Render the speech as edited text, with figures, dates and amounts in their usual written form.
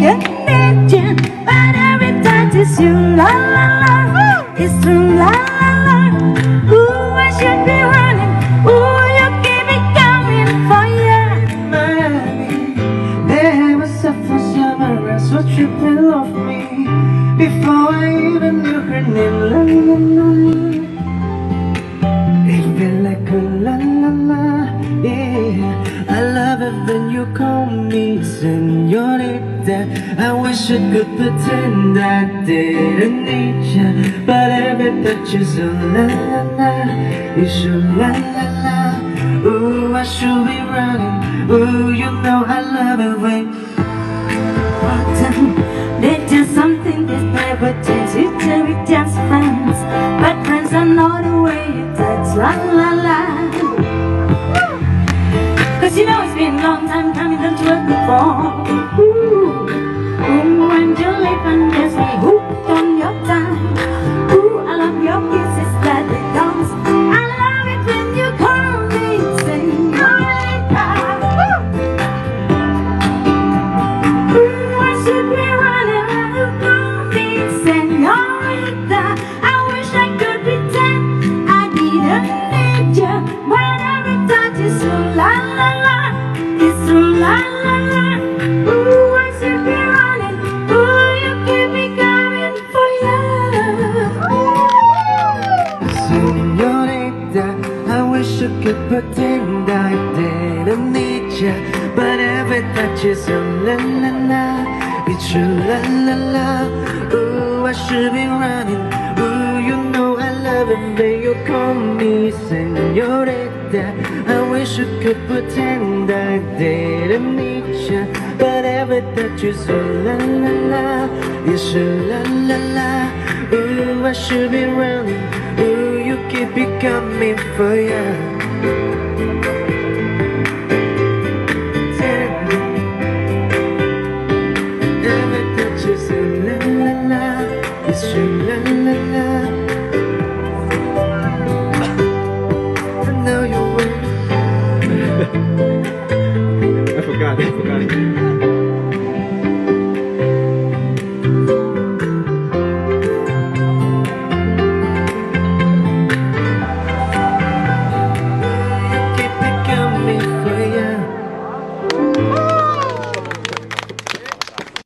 didn't need you, but every touch is you, la la la. It's true, la la la. Ooh, I should be running. Ooh, you keep me coming for you. Miami, there was a summer, so tripping off me before I even knew her name. La la la. It felt like a la la la, yeah. I love it when you call me senorita. I wish I could pretend I didn't need you, but every touch is a la la la. You should la la la. Ooh, I should be running. Ooh, you know I love it when There's just something that never changes. You tell me just friends, but friends are not the way you touch, la la la. Cause you know it's been a long time coming, don't you ever before. Ooh, when you leave and there's me hooked on your time. Ooh, I love your kisses that they dance. I love it when you call me senorita. Ooh, I should be running when you call me senorita. I wish I could pretend I didn't need you, but every touch is so la la la. It's so la la la. Ooh, I should be running. Ooh, you keep me coming for you. senorita. I wish I could pretend I didn't need you, but every touch is a la la la. It's true, la la la. Ooh, I should be running. Ooh, you know I love it when you call me senorita. I wish I could pretend I didn't need you, but every touch is a la la la. It's true, la la la. Ooh, I should be running. Ooh, you keep me coming for you.